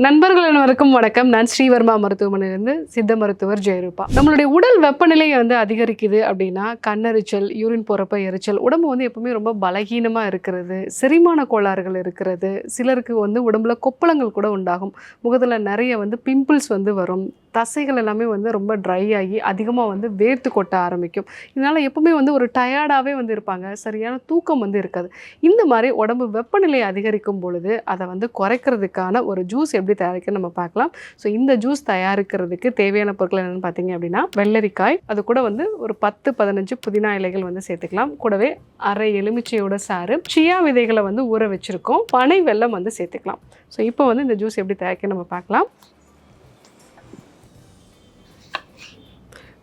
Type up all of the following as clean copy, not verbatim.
நண்பர்கள் அனைவருக்கும் வணக்கம். நான் ஸ்ரீவர்மா மருத்துவமனையிலிருந்து சித்த மருத்துவர் ஜெயரூபா. நம்மளுடைய உடல் வெப்பநிலையை அதிகரிக்குது அப்படின்னா கண்ணெரிச்சல், யூரின் போகிறப்ப எரிச்சல், உடம்பு எப்பவுமே ரொம்ப பலகீனமாக இருக்கிறது, செரிமான கோளாறுகள் இருக்கிறது, சிலருக்கு உடம்புல கொப்பளங்கள் கூட உண்டாகும், முகத்தில் நிறைய பிம்பிள்ஸ் வரும், தசைகள் எல்லாமே ரொம்ப ட்ரை ஆகி அதிகமாக வேர்த்து கொட்ட ஆரம்பிக்கும். இதனால் எப்பவுமே ஒரு டயர்டாகவே இருப்பாங்க, சரியான தூக்கம் இருக்காது. இந்த மாதிரி உடம்பு வெப்பநிலை அதிகரிக்கும் பொழுது அதை குறைக்கிறதுக்கான ஒரு ஜூஸ் எப்படி தயாரிக்க நம்ம பார்க்கலாம். ஸோ இந்த ஜூஸ் தயாரிக்கிறதுக்கு தேவையான பொருட்கள் என்னென்னு பார்த்தீங்க அப்படின்னா, வெள்ளரிக்காய், அது கூட ஒரு 10-15 புதினா இலைகள் சேர்த்துக்கலாம். கூடவே அரை எலுமிச்சையோட சாறு, சியா விதைகளை ஊற வச்சுருக்கோம், பனை வெல்லம் சேர்த்துக்கலாம். ஸோ இப்போ இந்த ஜூஸ் எப்படி தயாரிக்க நம்ம பார்க்கலாம்.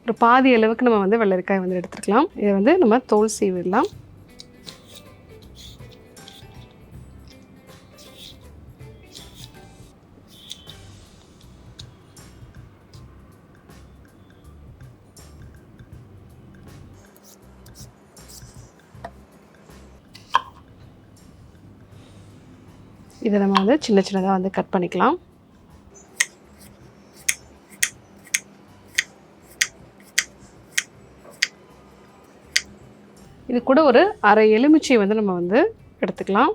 ஒரு பாதி அளவுக்கு நம்ம வெள்ளரிக்காய் எடுத்துக்கலாம். இதை நம்ம தோல் சீவிடலாம். இதை நம்ம சின்ன சின்னதாக கட் பண்ணிக்கலாம். இது கூட ஒரு அரை எலுமிச்சை நம்ம எடுத்துக்கலாம்.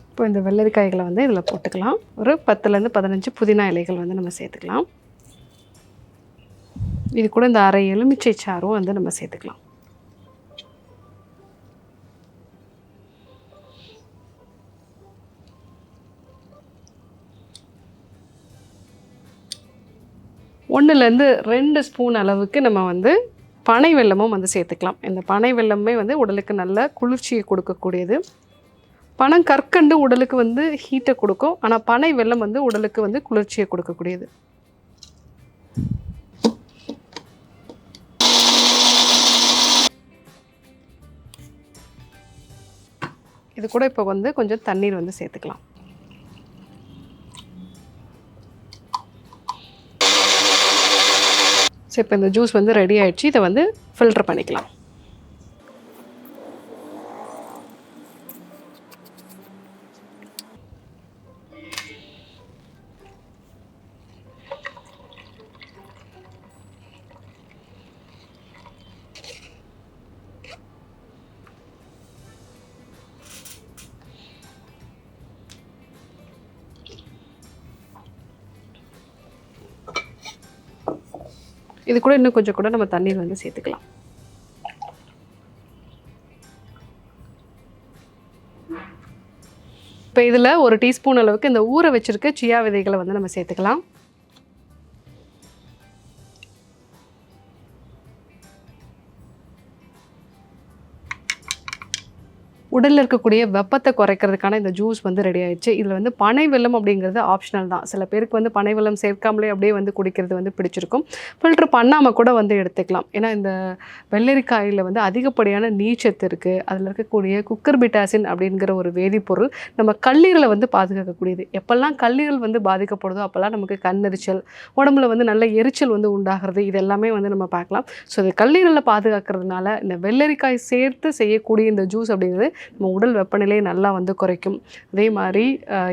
இப்போ இந்த வெள்ளரிக்காய்களை இதில் போட்டுக்கலாம். ஒரு 10-15 புதினா இலைகள் நம்ம சேர்த்துக்கலாம். இது கூட இந்த அரை எலுமிச்சை சாறும் நம்ம சேர்த்துக்கலாம். ஒன்றுலேருந்து 2 ஸ்பூன் அளவுக்கு நம்ம பனை வெல்லமும் சேர்த்துக்கலாம். இந்த பனை வெல்லமே உடலுக்கு நல்ல குளிர்ச்சியை கொடுக்கக்கூடியது. பனங்கற்கண்டு உடலுக்கு ஹீட்டை கொடுக்கும், ஆனால் பனை வெல்லம் உடலுக்கு குளிர்ச்சியை கொடுக்கக்கூடியது. இது கூட இப்போ கொஞ்சம் தண்ணீர் சேர்த்துக்கலாம். ஸோ இப்போ இந்த ஜூஸ் ரெடி ஆகிடுச்சு. இதை ஃபில்டர் பண்ணிக்கலாம். இது கூட இன்னும் கொஞ்சம் கூட நம்ம தண்ணீர் சேர்த்துக்கலாம். இப்போ இதில் ஒரு டீஸ்பூன் அளவுக்கு இந்த ஊற வச்சிருக்க சியா விதைகளை நம்ம சேர்த்துக்கலாம். உடலில் இருக்கக்கூடிய வெப்பத்தை குறைக்கிறதுக்கான இந்த ஜூஸ் ரெடி ஆயிடுச்சு. இதில் பனை வெல்லம் அப்படிங்கிறது ஆப்ஷனல் தான். சில பேருக்கு பனை வெல்லம் சேர்க்காமலே அப்படியே குடிக்கிறது பிடிச்சிருக்கும். ஃபில்டர் பண்ணாமல் கூட எடுத்துக்கலாம். ஏன்னா இந்த வெள்ளரிக்காயில் அதிகப்படியான நீர்ச்சத்து இருக்குது. அதில் இருக்கக்கூடிய குக்கர்பிட்டாசின் அப்படிங்கிற ஒரு வேதிப்பொருள் நம்ம கல்லீரலை பாதுகாக்கக்கூடியது. எப்போல்லாம் கல்லீரல் பாதிக்கப்படுதோ அப்போல்லாம் நமக்கு கண்ணெரிச்சல், உடம்புல நல்ல எரிச்சல் உண்டாகிறது, இது எல்லாமே நம்ம பார்க்கலாம். ஸோ இது கல்லீரலை பாதுகாக்கிறதுனால இந்த வெள்ளரிக்காய் சேர்த்து செய்யக்கூடிய இந்த ஜூஸ் அப்படிங்கிறது நம்ம உடல் வெப்பநிலையை நல்லா குறைக்கும். அதே மாதிரி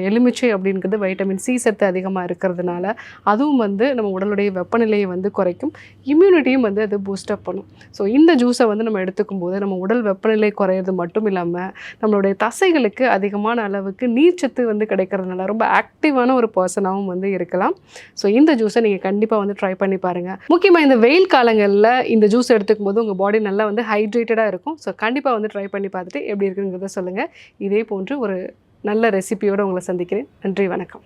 எலுமிச்சை அப்படிங்கிறது வைட்டமின் சி சத்து அதிகமாக இருக்கிறதுனால அதுவும் நம்ம உடலுடைய வெப்பநிலையை குறைக்கும், இம்யூனிட்டியும் அது பூஸ்டப் பண்ணும். ஸோ இந்த ஜூஸை நம்ம எடுத்துக்கும் போது நம்ம உடல் வெப்பநிலை குறையிறது மட்டும் இல்லாமல் நம்மளுடைய தசைகளுக்கு அதிகமான அளவுக்கு நீர்ச்சத்து கிடைக்கிறதுனால ரொம்ப ஆக்டிவான ஒரு பர்சனாகவும் இருக்கலாம். ஸோ இந்த ஜூஸை நீங்கள் கண்டிப்பாக ட்ரை பண்ணி பாருங்கள். முக்கியமாக இந்த வெயில் காலங்களில் இந்த ஜூஸ் எடுத்துக்கும் போது உங்கள் பாடி நல்லா ஹைட்ரேட்டடாக இருக்கும். ஸோ கண்டிப்பாக ட்ரை பண்ணி பார்த்துட்டு எப்படி இருக்குங்கிறத சொல்லுங்கள். இதே போன்று ஒரு நல்ல ரெசிபியோடு உங்களை சந்திக்கிறேன். நன்றி, வணக்கம்.